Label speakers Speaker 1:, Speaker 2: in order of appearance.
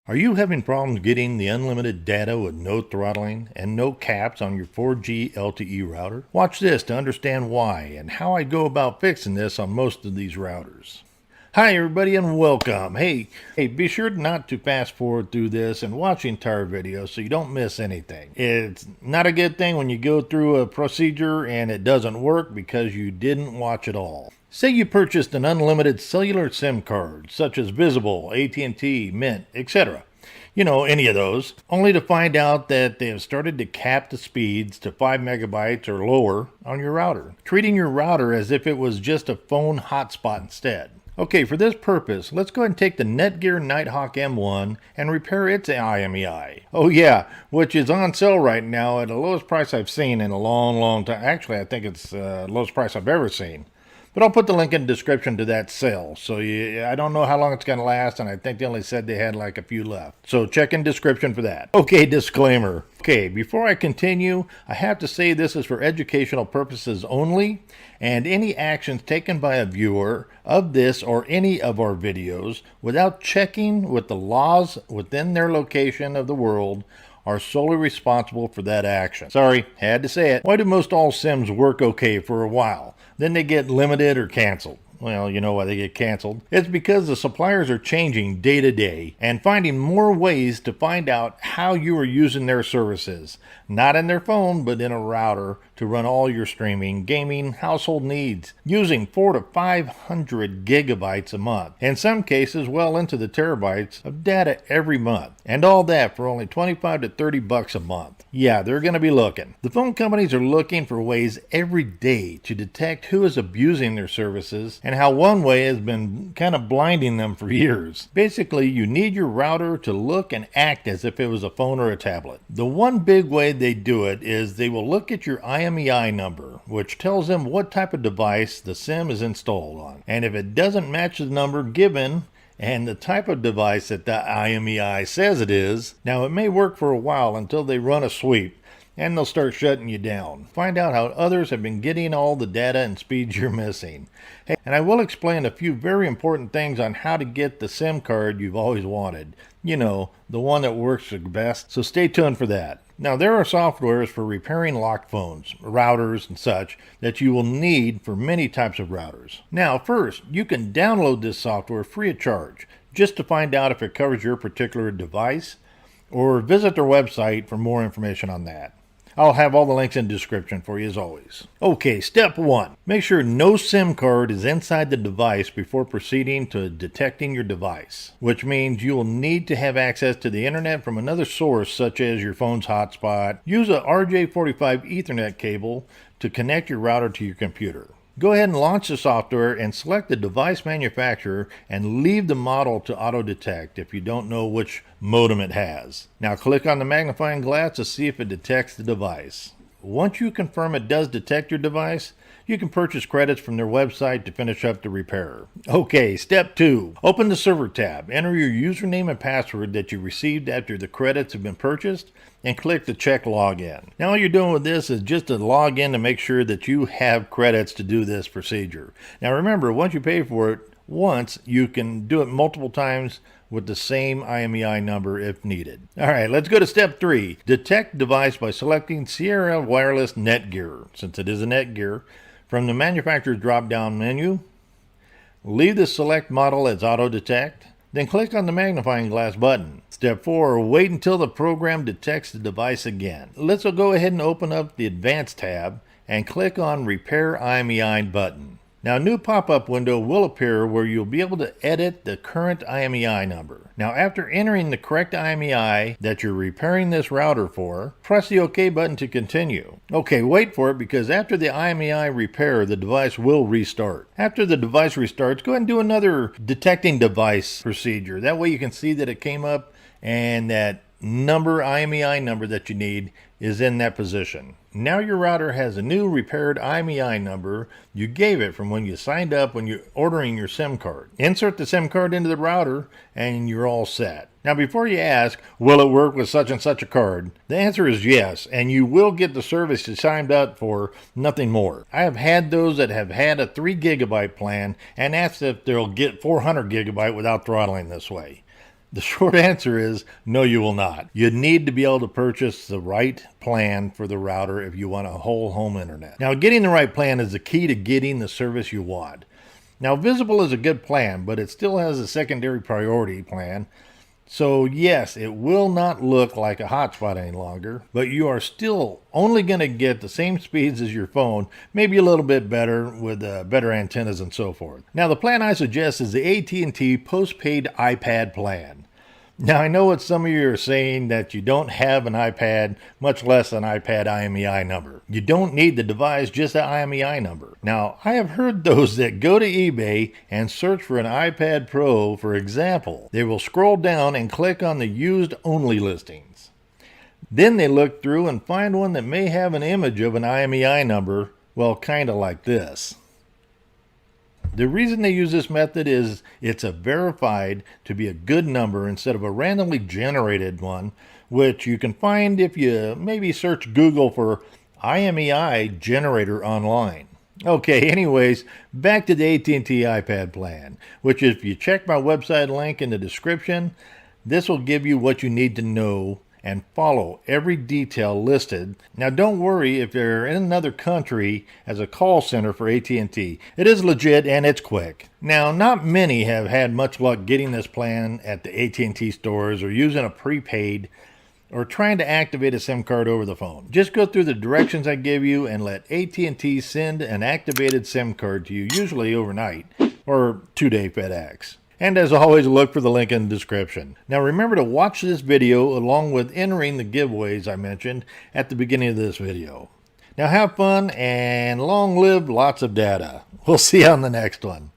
Speaker 1: Are you having problems getting the unlimited data with no throttling and no caps on your 4G LTE router? Watch this to understand why and how I go about fixing this on most of these routers. Hi everybody and welcome. Hey, be sure not to fast forward through this and watch the entire video so you don't miss anything. It's not a good thing when you go through a procedure and it doesn't work because you didn't watch it all. Say you purchased an unlimited cellular SIM card, such as Visible, AT&T, Mint, etc. You know, any of those, only to find out that they have started to cap the speeds to 5 megabytes or lower on your router, treating your router as if it was just a phone hotspot instead. Okay, for this purpose, let's go ahead and take the Netgear Nighthawk M1 and repair its IMEI. Oh yeah, which is on sale right now at the lowest price I've seen in a long time. Actually, I think it's the lowest price I've ever seen. But I'll put the link in the description to that sale. So I don't know how long it's going to last, and I think they only said they had like a few left. So check in description for that. Okay, disclaimer. Okay, before I continue, I have to say this is for educational purposes only, and any actions taken by a viewer of this or any of our videos without checking with the laws within their location of the world are solely responsible for that action. Sorry, had to say it. Why do most all SIMs work okay for a while? Then they get limited or canceled. Well, you know why they get canceled. It's because the suppliers are changing day to day and finding more ways to find out how you are using their services. Not in their phone, but in a router to run all your streaming, gaming, household needs, using 400 to 500 gigabytes a month. In some cases, well into the terabytes of data every month. And all that for only 25 to 30 bucks a month. Yeah, they're going to be looking. The phone companies are looking for ways every day to detect who is abusing their services and how one way has been kind of blinding them for years. Basically, you need your router to look and act as if it was a phone or a tablet. The one big way they do it is they will look at your IMEI number, which tells them what type of device the SIM is installed on. And if it doesn't match the number given and the type of device that the IMEI says it is, now it may work for a while until they run a sweep and they'll start shutting you down. Find out how others have been getting all the data and speeds you're missing. Hey, and I will explain a few very important things on how to get the SIM card you've always wanted. You know, the one that works the best. So stay tuned for that. Now, there are softwares for repairing locked phones, routers, and such that you will need for many types of routers. Now, first, you can download this software free of charge, just to find out if it covers your particular device, or visit their website for more information on that. I'll have all the links in the description for you as always. Okay, step 1. Make sure no SIM card is inside the device before proceeding to detecting your device, which means you will need to have access to the internet from another source such as your phone's hotspot. Use a RJ45 Ethernet cable to connect your router to your computer. Go ahead and launch the software and select the device manufacturer and leave the model to auto-detect if you don't know which modem it has. Now click on the magnifying glass to see if it detects the device. Once you confirm it does detect your device, you can purchase credits from their website to finish up the repair. Okay, step 2. Open the server tab, enter your username and password that you received after the credits have been purchased, and click the check login. Now all you're doing with this is just to log in to make sure that you have credits to do this procedure. Now remember, once you pay for it once, you can do it multiple times with the same IMEI number if needed. Alright, let's go to step 3. Detect device by selecting Sierra Wireless Netgear, since it is a Netgear, from the manufacturer's drop-down menu. Leave the select model as auto detect, then click on the magnifying glass button. Step 4. Wait until the program detects the device again. Let's go ahead and open up the Advanced tab and click on Repair IMEI button. Now a new pop-up window will appear where you'll be able to edit the current IMEI number. Now after entering the correct IMEI that you're repairing this router for, press the OK button to continue. Okay, wait for it because after the IMEI repair, the device will restart. After the device restarts, go ahead and do another detecting device procedure. That way you can see that it came up and that IMEI number that you need is in that position. Now your router has a new repaired IMEI number you gave it from when you signed up when you're ordering your SIM card. Insert the SIM card into the router and you're all set. Now before you ask, will it work with such and such a card? The answer is yes, and you will get the service you signed up for, nothing more. I have had those that have had a 3 gigabyte plan and asked if they'll get 400 gigabyte without throttling this way. The short answer is no, you will not. You need to be able to purchase the right plan for the router if you want a whole home internet. Now, getting the right plan is the key to getting the service you want. Now, Visible is a good plan, but it still has a secondary priority plan. So yes, it will not look like a hotspot any longer, but you are still only going to get the same speeds as your phone, maybe a little bit better with better antennas and so forth. Now the plan I suggest is the AT&T postpaid iPad plan. Now I know what some of you are saying, that you don't have an iPad, much less an iPad IMEI number. You don't need the device, just the IMEI number. Now I have heard those that go to eBay and search for an iPad Pro, for example. They will scroll down and click on the used only listings. Then they look through and find one that may have an image of an IMEI number, well, kind of like this. The reason they use this method is it's a verified to be a good number instead of a randomly generated one, which you can find if you maybe search Google for IMEI generator online. Okay, anyways, back to the AT&T iPad plan, which if you check my website link in the description, this will give you what you need to know and follow every detail listed. Now don't worry if you're in another country as a call center for AT&T. It is legit and it's quick. Now not many have had much luck getting this plan at the AT&T stores or using a prepaid or trying to activate a SIM card over the phone. Just go through the directions I give you and let AT&T send an activated SIM card to you, usually overnight or 2-day FedEx. And as always, look for the link in the description. Now remember to watch this video along with entering the giveaways I mentioned at the beginning of this video. Now have fun and long live lots of data. We'll see you on the next one.